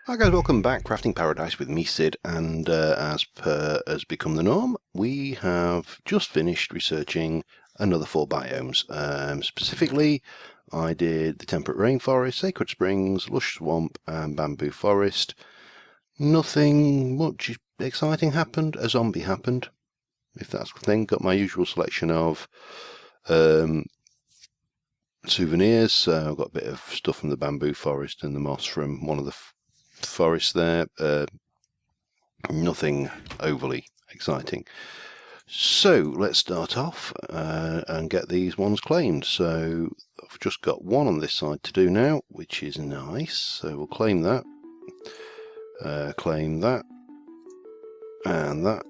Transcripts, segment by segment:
Hi guys, welcome back. Crafting Paradise with me, Sid, and as per has become the norm, we have just finished researching another 4 biomes. Specifically, I did the Temperate Rainforest, Sacred Springs, Lush Swamp, and Bamboo Forest. Nothing much exciting happened. A zombie happened, if that's the thing. Got my usual selection of souvenirs. So I've got a bit of stuff from the Bamboo Forest and the moss from one of the forest there. Nothing overly exciting. So let's start off and get these ones claimed. So I've just got one on this side to do now, which is nice. So we'll claim that, and that,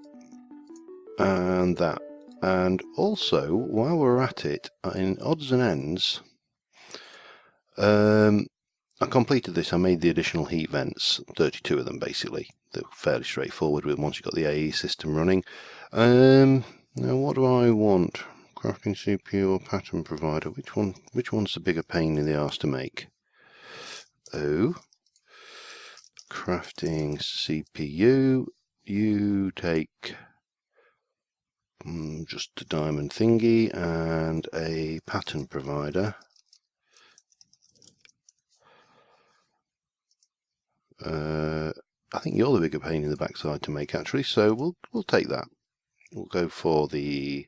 and that. And also, while we're at it, in odds and ends, I completed this. I made the additional heat vents, 32 of them basically. They're fairly straightforward with once you've got the AE system running. Now what do I want? Crafting CPU or pattern provider? Which one's the bigger pain in the arse to make? Oh, crafting CPU. You take just a diamond thingy and a pattern provider. I think you're the bigger pain in the backside to make actually, so we'll take that. We'll go for the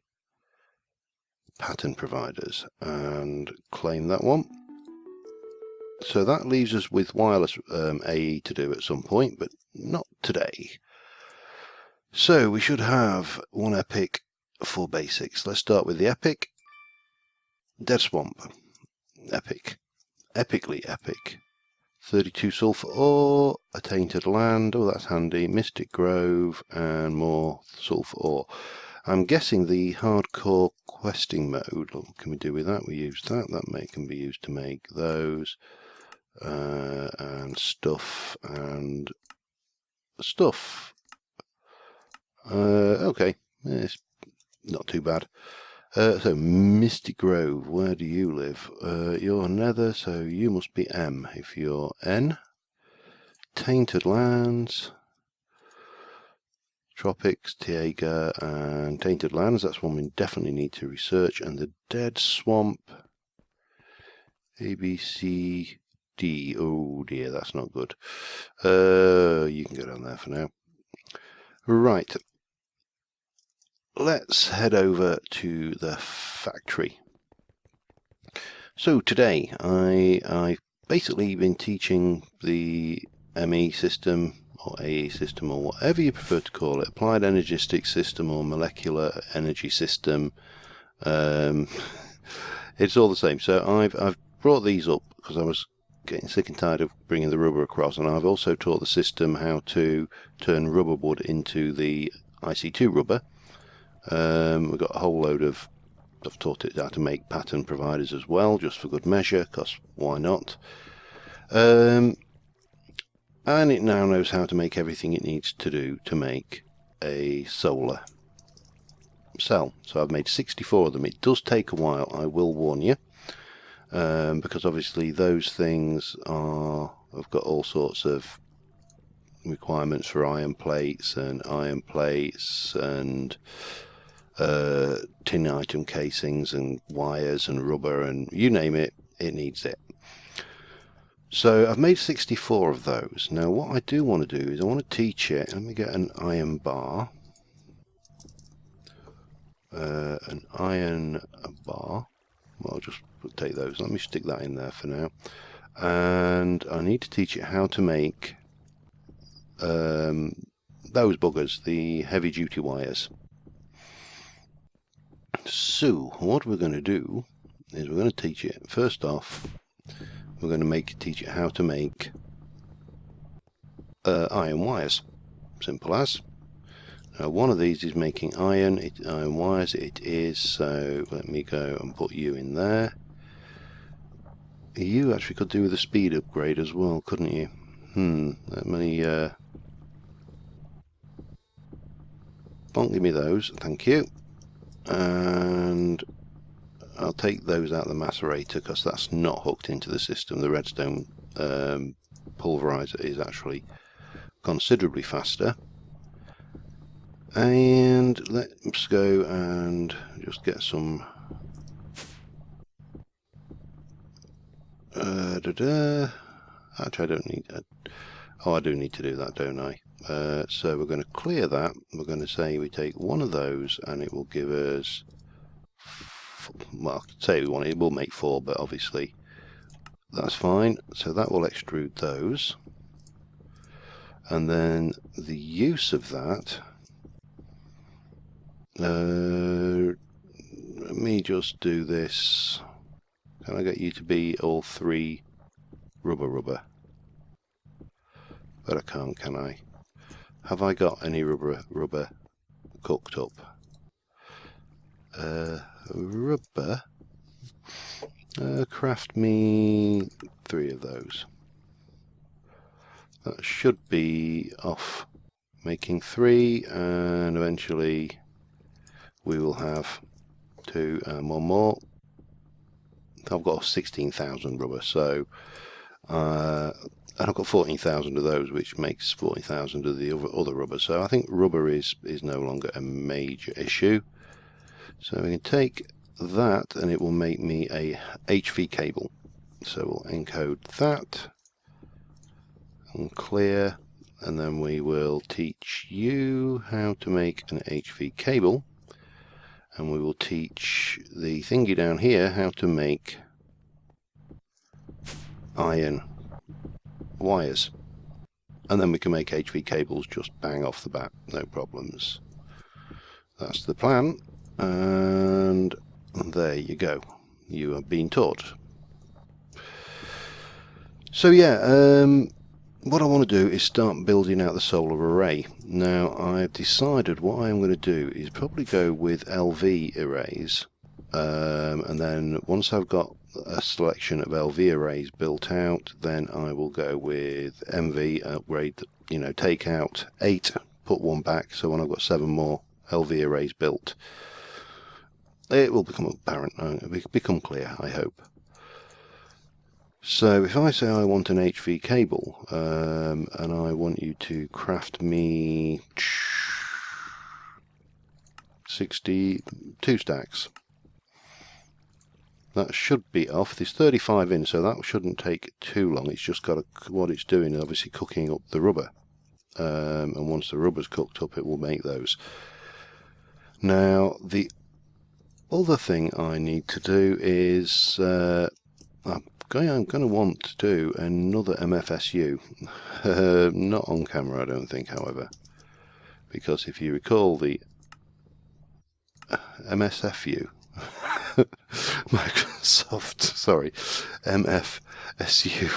pattern providers and claim that one. So that leaves us with wireless AE to do at some point, but not today. So we should have one epic for basics. Let's start with the epic. Dead Swamp. Epic. Epically epic. 32 sulphur ore, a tainted land, oh that's handy, Mystic Grove, and more sulphur ore. I'm guessing the hardcore questing mode, what can we do with that? We use that, can be used to make those, and stuff, okay, it's not too bad. So, Mystic Grove, where do you live? You're Nether, so you must be M if you're N. Tainted Lands, Tropics, Tiega, and Tainted Lands, that's one we definitely need to research. And the Dead Swamp, A, B, C, D. Oh dear, that's not good. You can go down there for now. Right. Let's head over to the factory. So today I've basically been teaching the ME system or AE system or whatever you prefer to call it, applied energistic system or molecular energy system. It's all the same. So I've brought these up because I was getting sick and tired of bringing the rubber across, and I've also taught the system how to turn rubber wood into the IC2 rubber. We've got a whole load of, I've taught it how to make pattern providers as well, just for good measure, because why not? And it now knows how to make everything it needs to do to make a solar cell. So I've made 64 of them. It does take a while, I will warn you, because obviously those things have got all sorts of requirements for iron plates and tin item casings and wires and rubber and you name it, it needs it. So I've made 64 of those. Now what I do want to do is I want to teach it. Let me get an iron bar. Well, I'll just take those. Let me stick that in there for now. And I need to teach it how to make those buggers, the heavy duty wires. So what we're going to do is we're going to teach it, first off, we're going to teach it how to make iron wires. Simple as. Now one of these is making iron wires, it is, so let me go and put you in there. You actually could do with a speed upgrade as well, couldn't you? Let me give me those, thank you. And I'll take those out of the macerator because that's not hooked into the system. The redstone pulverizer is actually considerably faster. And let's go and just get some actually I don't need oh, I do need to do that, don't I? So we're going to clear that. We're going to say we take one of those and it will give us, well, say we want it, it will make 4, but obviously that's fine. So that will extrude those. And then the use of that, let me just do this. Can I get you to be all 3 rubber? But I can't, can I? Have I got any rubber cooked up? Rubber. Craft me 3 of those. That should be off making 3, and eventually we will have 2 and 1 more. I've got 16,000 rubber, so and I've got 14,000 of those, which makes 40,000 of the other rubber. So I think rubber is no longer a major issue. So we can take that, and it will make me a HV cable. So we'll encode that and clear, and then we will teach you how to make an HV cable. And we will teach the thingy down here how to make iron wires. And then we can make HV cables just bang off the bat, no problems. That's the plan, and there you go. You have been taught. So yeah, what I want to do is start building out the solar array. Now I've decided what I'm going to do is probably go with LV arrays, and then once I've got a selection of LV arrays built out, then I will go with MV, upgrade, you know, take out 8, put 1 back, so when I've got 7 more LV arrays built, it will become apparent, it will become clear, I hope. So if I say I want an HV cable, and I want you to craft me 62 stacks, that should be off. There's 35 in, so that shouldn't take too long. It's just got what it's doing is obviously cooking up the rubber, and once the rubber's cooked up, it will make those. Now the other thing I need to do is I'm going to want to do another MFSU. Not on camera, I don't think, however, because if you recall the MSFU, Microsoft, sorry, MFSU.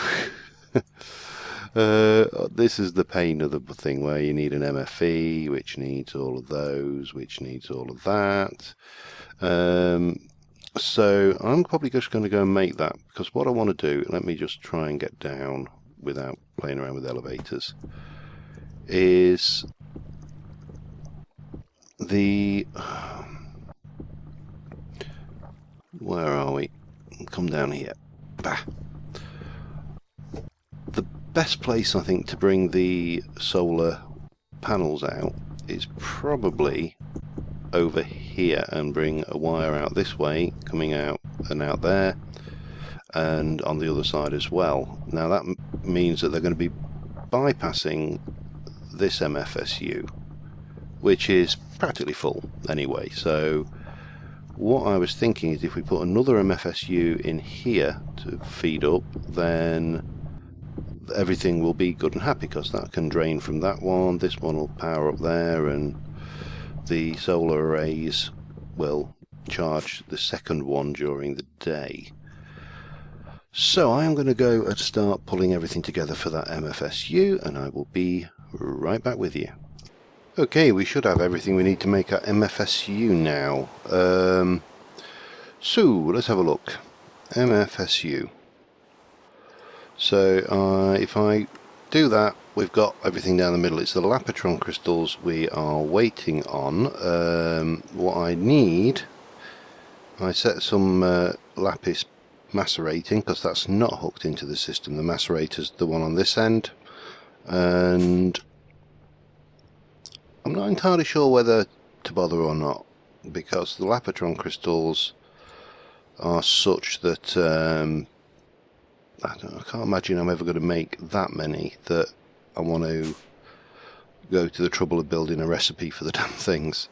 This is the pain of the thing where you need an MFE, which needs all of those, which needs all of that. So I'm probably just going to go and make that, because what I want to do, let me just try and get down without playing around with elevators, is the, where are we? Come down here. Bah. The best place I think to bring the solar panels out is probably over here, and bring a wire out this way, coming out and out there, and on the other side as well. Now that means that they're going to be bypassing this MFSU, which is practically full anyway. So what I was thinking is if we put another MFSU in here to feed up, then everything will be good and happy, because that can drain from that one, this one will power up there, and the solar arrays will charge the second one during the day. So I am going to go and start pulling everything together for that MFSU, and I will be right back with you. Okay, we should have everything we need to make our MFSU now. So let's have a look. MFSU. So if I do that, we've got everything down the middle. It's the Lapotron crystals we are waiting on. What I need, I set some lapis macerating, because that's not hooked into the system. The macerator's the one on this end, and I'm not entirely sure whether to bother or not, because the Lapotron crystals are such that I can't imagine I'm ever going to make that many that I want to go to the trouble of building a recipe for the damn things.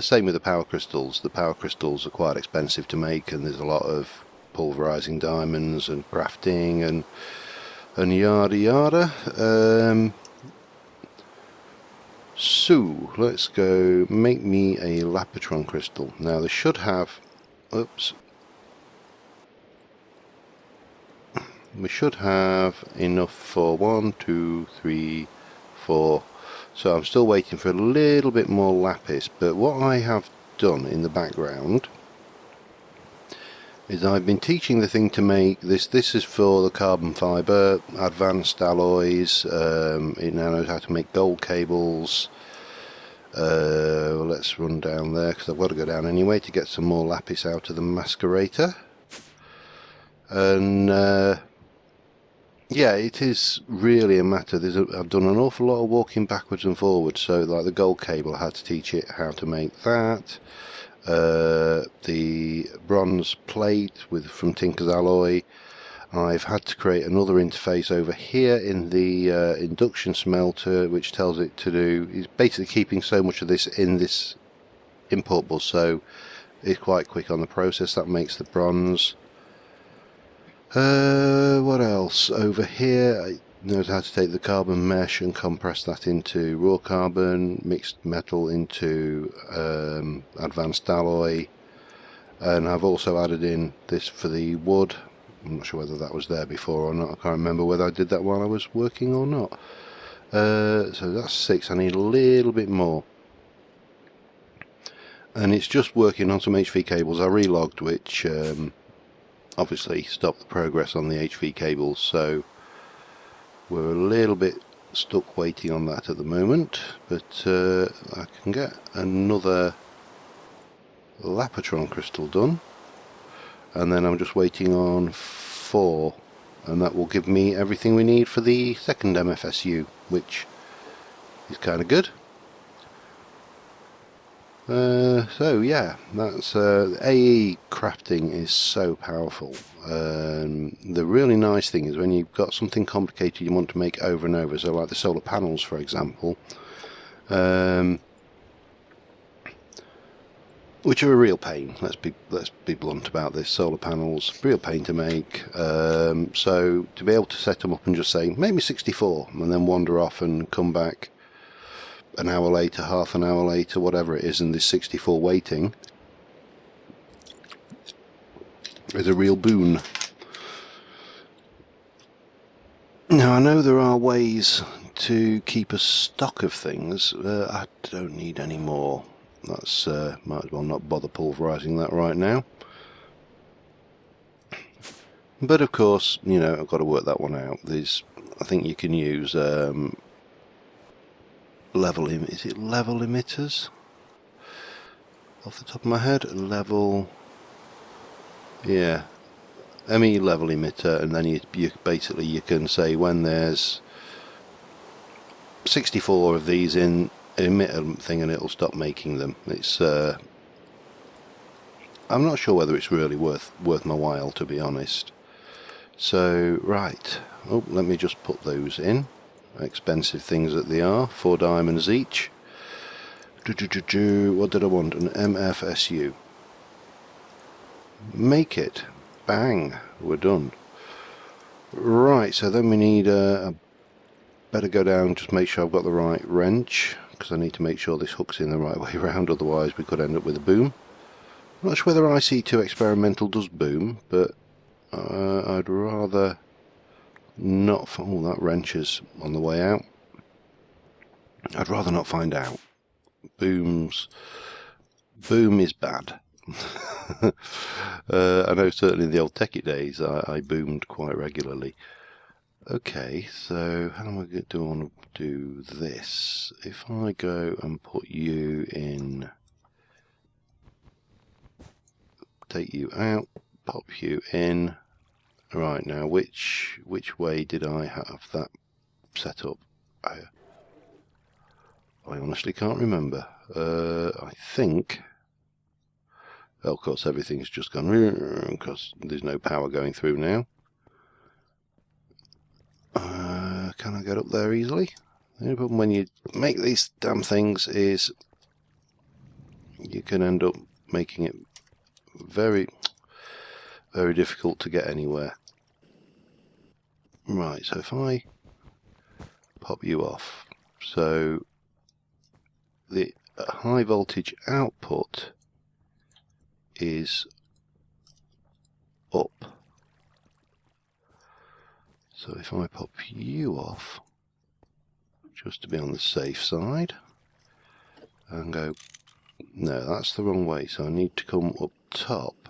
Same with the power crystals. The power crystals are quite expensive to make, and there's a lot of pulverizing diamonds and crafting and yada yada. So let's go make me a Lapotron crystal. Now they should have, oops, we should have enough for 1, 2, 3, 4. So I'm still waiting for a little bit more lapis, but what I have done in the background is I've been teaching the thing to make this. This is for the carbon fibre, advanced alloys. It now knows how to make gold cables. Let's run down there, because I've got to go down anyway to get some more lapis out of the masquerator. And yeah, it is really a matter. I've done an awful lot of walking backwards and forwards. So like the gold cable, I had to teach it how to make that. The bronze plate from Tinker's Alloy, I've had to create another interface over here in the induction smelter, which tells it to do, is basically keeping so much of this in this import bus, so it's quite quick on the process. That makes the bronze. What else? Over here it knows how to take the carbon mesh and compress that into raw carbon, mixed metal into advanced alloy, and I've also added in this for the wood. I'm not sure whether that was there before or not. I can't remember whether I did that while I was working or not. So that's 6. I need a little bit more. And it's just working on some HV cables. I relogged, which obviously stopped the progress on the HV cables, so we're a little bit stuck waiting on that at the moment, but I can get another Lapotron crystal done, and then I'm just waiting on 4, and that will give me everything we need for the second MFSU, which is kind of good. So yeah, that's AE crafting is so powerful. The really nice thing is when you've got something complicated you want to make over and over, so like the solar panels for example, which are a real pain. Let's be blunt about this. Solar panels, real pain to make. So to be able to set them up and just say make me 64 and then wander off and come back an hour later, half an hour later, whatever it is, and this 64 waiting is a real boon. Now I know there are ways to keep a stock of things. I don't need any more. That's might as well not bother pulverizing that right now. But of course, you know, I've got to work that one out. I think you can use is it level emitters? Off the top of my head, level, yeah, ME level emitter, and then you basically you can say when there's 64 of these in emitter thing, and it'll stop making them. It's I'm not sure whether it's really worth my while, to be honest. So right, oh, let me just put those in. Expensive things that they are, 4 diamonds each. What did I want? An MFSU. Make it. Bang, we're done. Right, so then we need better go down, just make sure I've got the right wrench, because I need to make sure this hook's in the right way around, otherwise we could end up with a boom. I'm not sure whether IC2 experimental does boom, but I'd rather not. Oh, that wrench is on the way out. I'd rather not find out. Boom is bad. I know certainly in the old techie days I boomed quite regularly. Okay, so how am I going to want to do this? If I go and put you in, take you out, pop you in. Right, now which way did I have that set up? I honestly can't remember. I think, well, of course everything's just gone because there's no power going through now. Can I get up there easily? The problem when you make these damn things is you can end up making it very, very difficult to get anywhere. Right, so if I pop you off, so the high voltage output is up. So if I pop you off, just to be on the safe side, and go, no, that's the wrong way, so I need to come up top.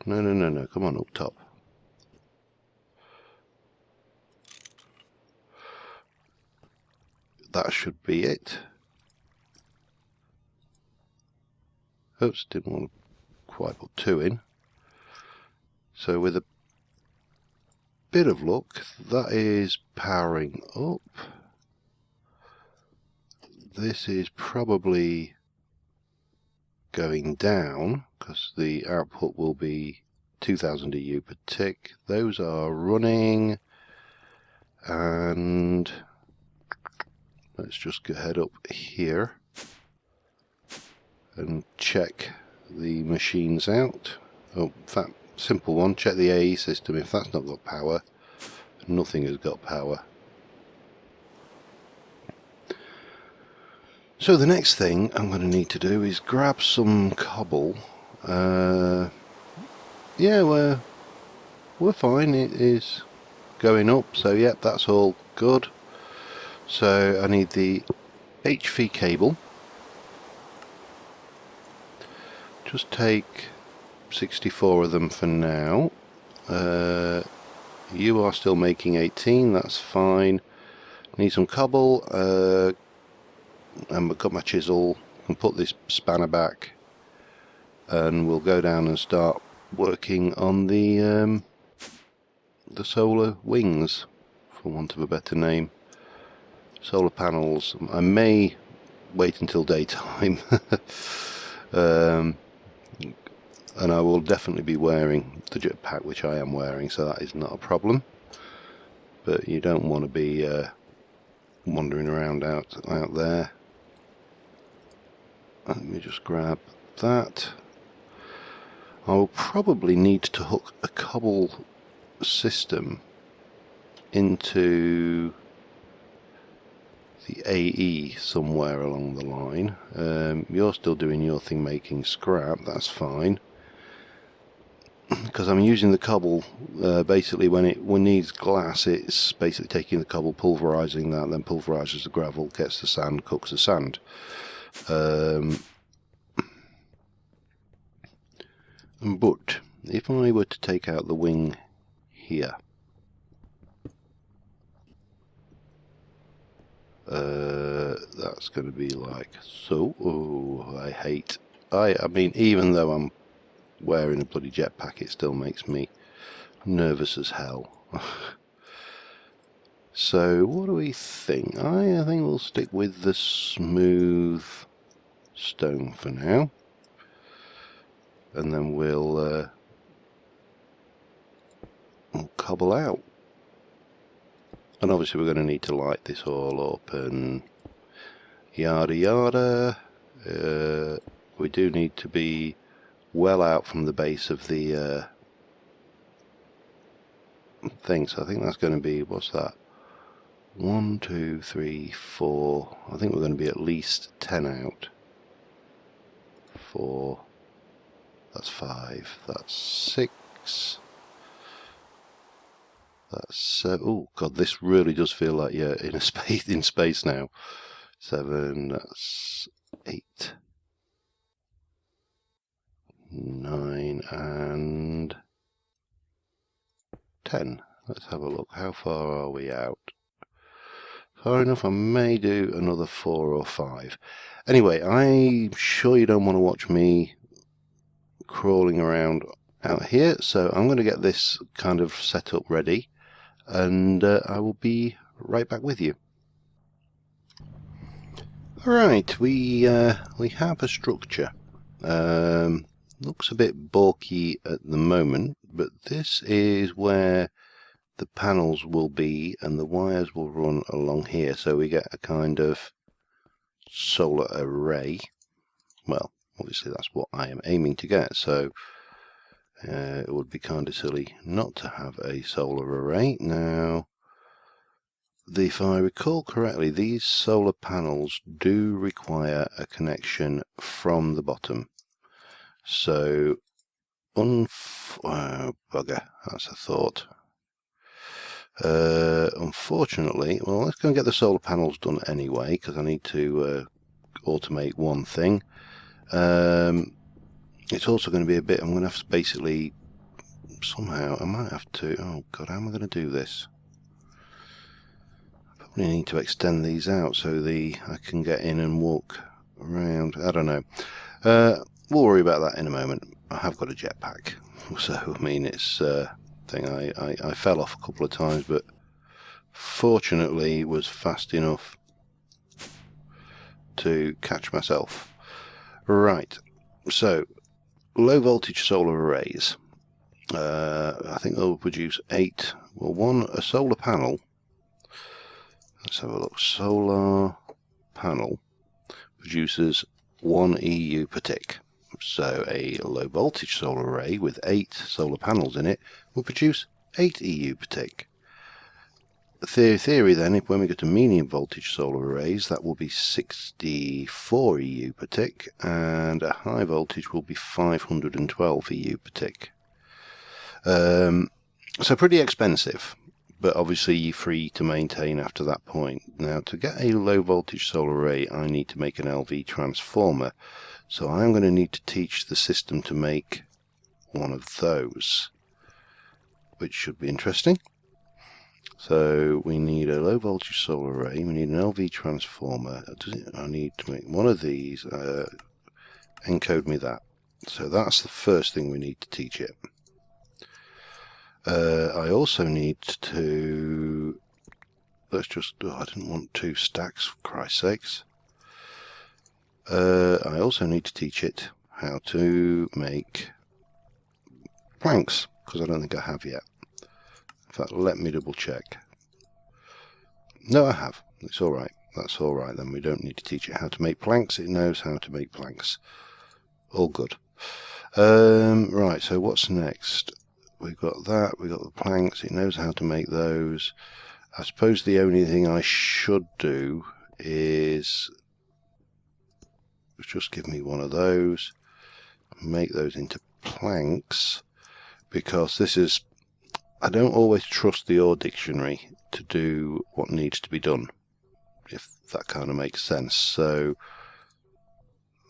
No, come on, up top. That should be it. Oops, didn't want to quite put 2 in. So with a bit of luck, that is powering up. This is probably going down because the output will be 2000 EU per tick. Those are running, and let's just go head up here and check the machines out. Oh, in fact, simple one, check the AE system. If that's not got power, nothing has got power. So the next thing I'm going to need to do is grab some cobble. Yeah, we're fine. It is going up, so yep, that's all good. So I need the HV cable. Just take 64 of them for now. You are still making 18, that's fine. Need some cobble, and I've got my chisel. I can put this spanner back, and we'll go down and start working on the solar wings, for want of a better name. Solar panels. I may wait until daytime. And I will definitely be wearing the jetpack, which I am wearing, so that is not a problem. But you don't want to be wandering around out there. Let me just grab that. I will probably need to hook a cobble system into the AE somewhere along the line. You're still doing your thing, making scrap, that's fine. Because I'm using the cobble, basically when it needs glass, it's basically taking the cobble, pulverising that, then pulverises the gravel, gets the sand, cooks the sand. But if I were to take out the wing here, that's going to be like so. Oh, I mean, even though I'm wearing a bloody jetpack, it still makes me nervous as hell. So what do we think? I think we'll stick with the smooth stone for now, and then we'll cobble out. And obviously we're going to need to light this all up and yada yada. We do need to be well out from the base of the thing, so I think that's going to be, what's that, 1, 2, 3, 4, I think we're going to be at least 10 out. 4, that's 5, that's 6, that's 7, oh god, this really does feel like you're in space now. 7, that's 8, 9 and 10. Let's have a look. How far are we out? Far enough. I may do another 4 or 5. Anyway, I'm sure you don't want to watch me crawling around out here, so I'm going to get this kind of set up ready, and I will be right back with you. Alright, we have a structure. Looks a bit bulky at the moment, but this is where the panels will be, and the wires will run along here, so we get a kind of solar array. Well, obviously that's what I am aiming to get, so it would be kind of silly not to have a solar array. Now, if I recall correctly, these solar panels do require a connection from the bottom. So, oh bugger, that's a thought. Unfortunately, well, let's go and get the solar panels done anyway, because I need to automate one thing. It's also going to be a bit, I'm going to have to basically, somehow, I might have to, oh god, how am I going to do this? I probably need to extend these out so I can get in and walk around, I don't know. We'll worry about that in a moment. I have got a jetpack, so I mean, it's thing. I fell off a couple of times, but fortunately was fast enough to catch myself. Right, so low voltage solar arrays. I think they'll produce 8. Well, a solar panel. Let's have a look. Solar panel produces 1 EU per tick. So a low voltage solar array with 8 solar panels in it will produce 8 EU per tick. The theory then, when we go to medium voltage solar arrays, that will be 64 EU per tick, and a high voltage will be 512 EU per tick. So pretty expensive, but obviously free to maintain after that point. Now, to get a low voltage solar array, I need to make an LV transformer. So I'm going to need to teach the system to make one of those, which should be interesting. So we need a low voltage solar array, we need an LV transformer. I need to make one of these, encode me that. So that's the first thing we need to teach it. I also need to, let's just, I didn't want 2 stacks, for Christ's sakes. I also need to teach it how to make planks, because I don't think I have yet. In fact, let me double check. No, I have. It's alright. That's alright then. We don't need to teach it how to make planks. It knows how to make planks. All good. Right, so what's next? We've got that. We've got the planks. It knows how to make those. I suppose the only thing I should do is just give me one of those. Make those into planks, because this is, I don't always trust the OR dictionary to do what needs to be done, if that kind of makes sense. So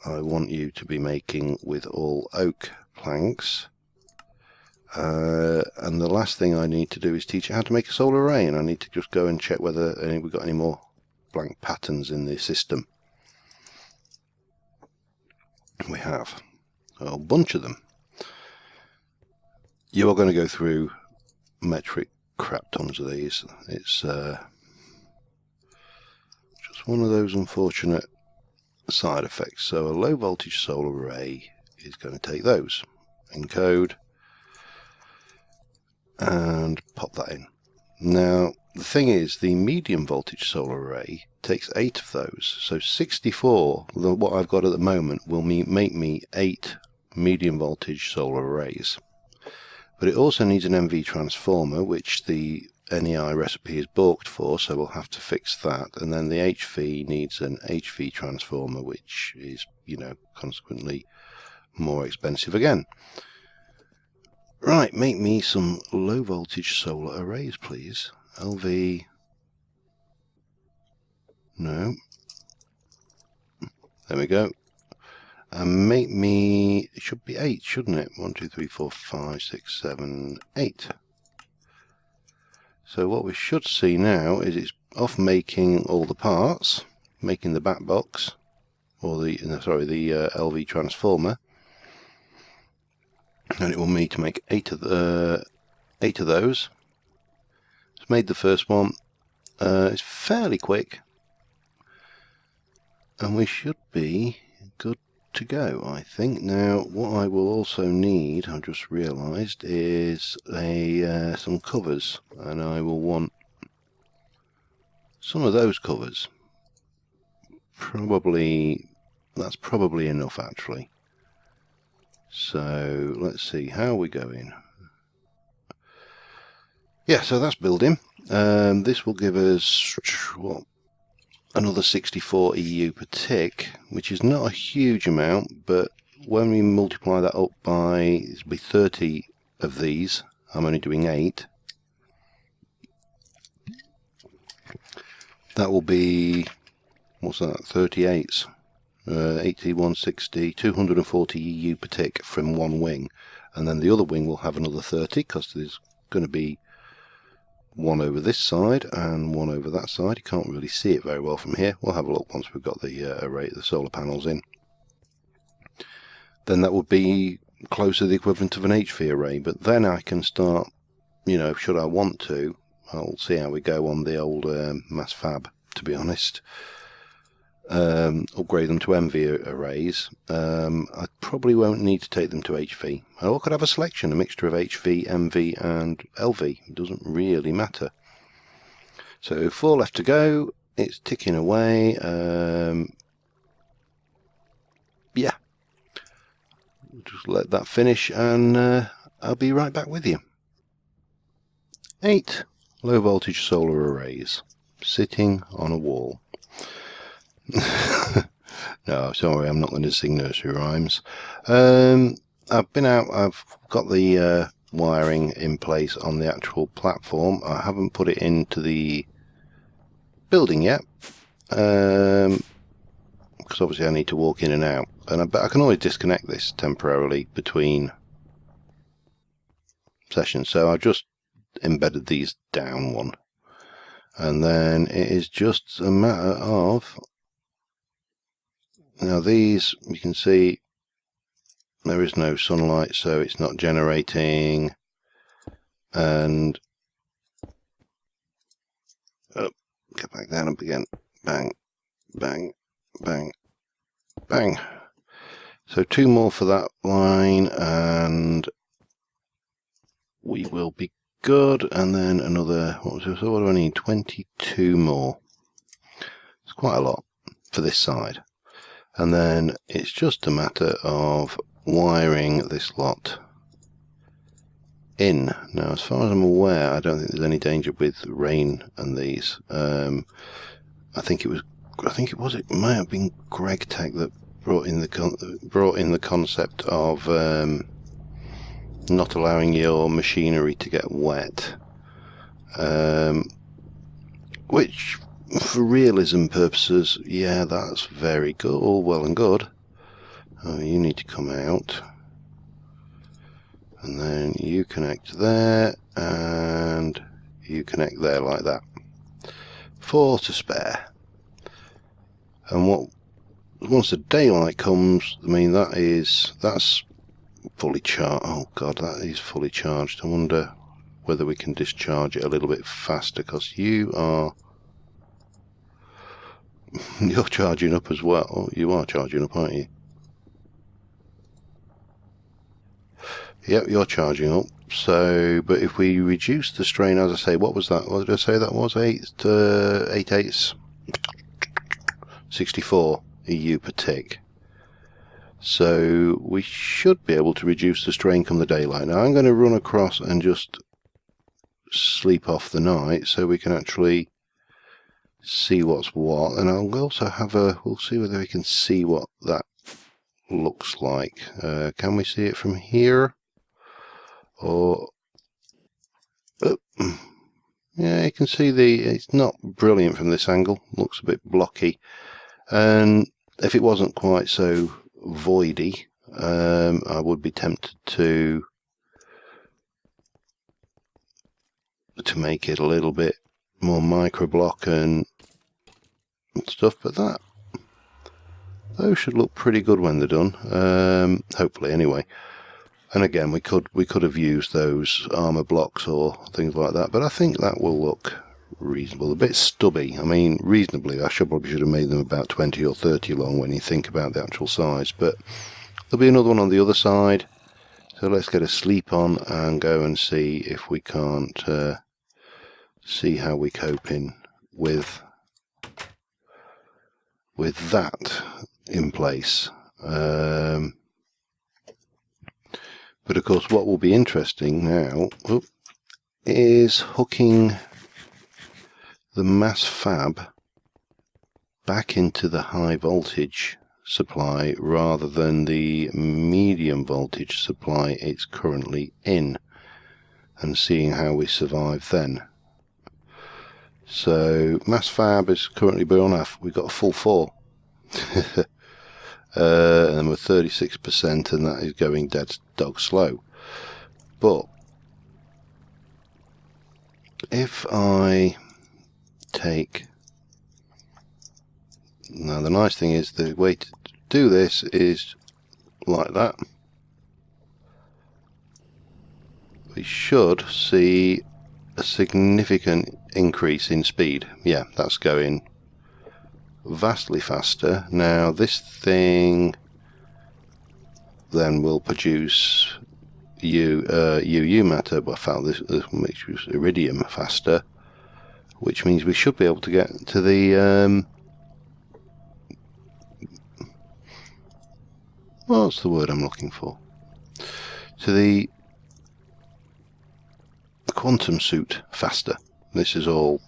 I want you to be making with all oak planks, and the last thing I need to do is teach you how to make a solar array, and I need to just go and check whether we've got any more blank patterns in the system. We have a whole bunch of them. You are going to go through metric crap tons of these. It's just one of those unfortunate side effects. So a low voltage solar array is going to take those, encode, and pop that in. Now the thing is, the medium voltage solar array takes 8 of those, so 64, what I've got at the moment, will make me 8 medium voltage solar arrays. But it also needs an MV transformer, which the NEI recipe is balked for, so we'll have to fix that. And then the HV needs an HV transformer, which is, you know, consequently more expensive again. Right, make me some low voltage solar arrays, please. LV, no, there we go. And make me, it should be 8, shouldn't it? 1, 2, 3, 4, 5, 6, 7, 8. So what we should see now is it's off making all the parts, making the back box, or the LV transformer. and it will need to make 8 of those. It's made the first one. It's fairly quick, and we should be good to go, I think. Now, what I will also need, I just realised, is some covers, and I will want some of those covers. That's probably enough, actually. So let's see, how are we going? Yeah, so that's building. This will give us what, another 64 EU per tick, which is not a huge amount, but when we multiply that up by, it'll be 30 of these. I'm only doing 8. That will be, what's that, 38s. 80, 160, 240 EU per tick from one wing, and then the other wing will have another 30, because there's going to be one over this side and one over that side. You can't really see it very well from here. We'll have a look once we've got the array, the solar panels in. Then that would be close to the equivalent of an HV array, but then I can start, you know, should I want to, I'll see how we go on the old Mass Fab, to be honest. Upgrade them to MV arrays. I probably won't need to take them to HV. I could have a selection, a mixture of HV, MV and LV. It doesn't really matter. So 4 left to go. It's ticking away. Yeah. Just let that finish and I'll be right back with you. 8 low voltage solar arrays sitting on a wall. No, sorry, I'm not going to sing nursery rhymes. I've been out, I've got the wiring in place on the actual platform. I haven't put it into the building yet, because obviously I need to walk in and out, and I can always disconnect this temporarily between sessions. So I've just embedded these down one, and then it is just a matter of, now these, you can see there is no sunlight, so it's not generating, and get back down up again, bang, bang, bang, bang. So 2 more for that line and we will be good, and then another, what do I need, 22 more. It's quite a lot for this side. And then it's just a matter of wiring this lot in. Now, as far as I'm aware, I don't think there's any danger with rain and these. I think it might have been Greg Tech that brought in the concept of not allowing your machinery to get wet, which, for realism purposes, yeah, that's very good, all well and good. Oh, you need to come out, and then you connect there, and you connect there like that. 4 to spare. And once the daylight comes, I mean, that's fully charged. Oh god, that is fully charged. I wonder whether we can discharge it a little bit faster, because you're charging up as well. You are charging up, aren't you? Yep, you're charging up. So, but if we reduce the strain, as I say, what was that? What did I say that was? 8 eighths, 64 EU per tick. So we should be able to reduce the strain come the daylight. Now I'm going to run across and just sleep off the night so we can actually see what's what, and I'll also have we'll see whether we can see what that looks like. Can we see it from here? Or yeah, you can see it's not brilliant from this angle, looks a bit blocky, and if it wasn't quite so voidy, I would be tempted to make it a little bit more micro block and stuff, but those should look pretty good when they're done, hopefully anyway. And again, we could have used those armor blocks or things like that, but I think that will look reasonable. A bit stubby. I mean, reasonably. I probably should have made them about 20 or 30 long when you think about the actual size. But there'll be another one on the other side. So let's get a sleep on and go and see if we can't see how we cope in with that in place. But of course, what will be interesting now is hooking the Mass Fab back into the high voltage supply rather than the medium voltage supply it's currently in, and seeing how we survive then. So Mass Fab is currently on we've got a full 4. And we're 36%, and that is going dead dog slow. But if I take, now the nice thing is the way to do this is like that. We should see a significant increase in speed. Yeah, that's going vastly faster. Now this thing then will produce UU matter, but I found this makes iridium faster, which means we should be able to get to the what's the word I'm looking for? To the quantum suit faster. This is all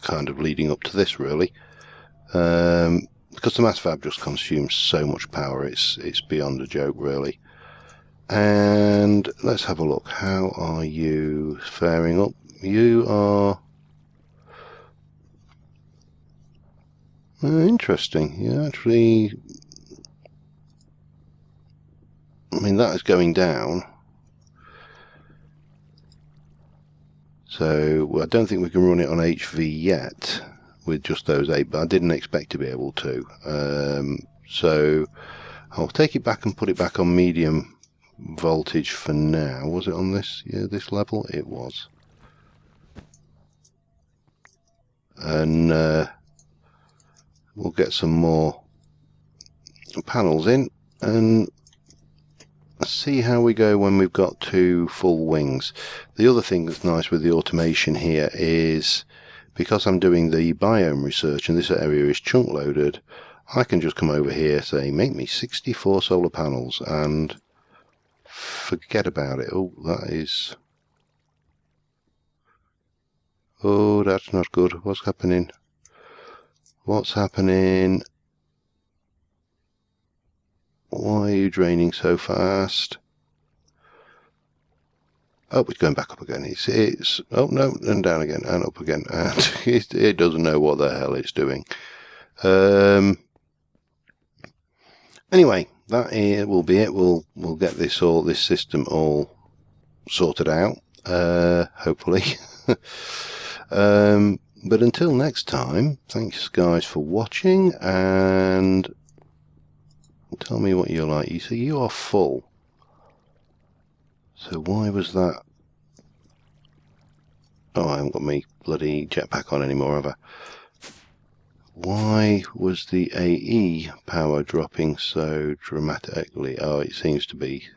kind of leading up to this, really. Because the Mass Fab just consumes so much power, it's beyond a joke, really. And let's have a look. How are you faring up? You are interesting. You actually, I mean, that is going down. So I don't think we can run it on HV yet with just those 8, but I didn't expect to be able to. So I'll take it back and put it back on medium voltage for now. Was it on this? Yeah, this level? It was. And we'll get some more panels in and see how we go when we've got 2 full wings. The other thing that's nice with the automation here is, because I'm doing the biome research and this area is chunk loaded, I can just come over here, say, make me 64 solar panels, and forget about it. Oh, that is... oh, that's not good. What's happening? What's happening? Why are you draining so fast? Oh, it's going back up again. It's oh no, and down again, and up again, and it doesn't know what the hell it's doing. Anyway, that will be it. We'll get this system all sorted out, hopefully. But until next time, thanks guys for watching, and tell me what you're like. You see, you are full. So why was that? Oh, I haven't got my bloody jetpack on anymore, have I? Why was the AE power dropping so dramatically? Oh, it seems to be.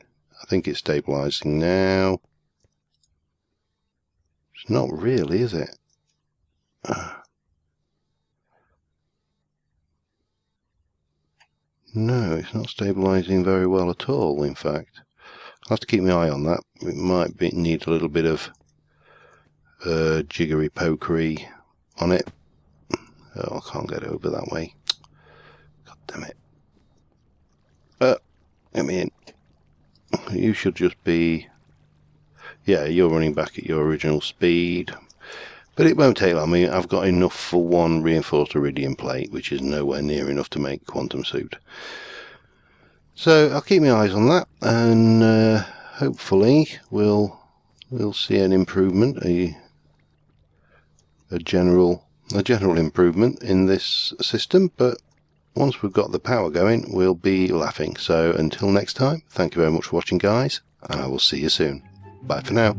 I think it's stabilising now. It's not really, is it? No, it's not stabilising very well at all, in fact. I'll have to keep my eye on that. It might need a little bit of jiggery pokery on it. Oh, I can't get over that way. God damn it. Let me in. You should just be... yeah, you're running back at your original speed. But it won't take long. I mean, I've got enough for 1 reinforced iridium plate, which is nowhere near enough to make quantum suit. So I'll keep my eyes on that, and hopefully we'll see an improvement, a general improvement in this system. But once we've got the power going, we'll be laughing. So until next time, thank you very much for watching, guys, and I will see you soon. Bye for now.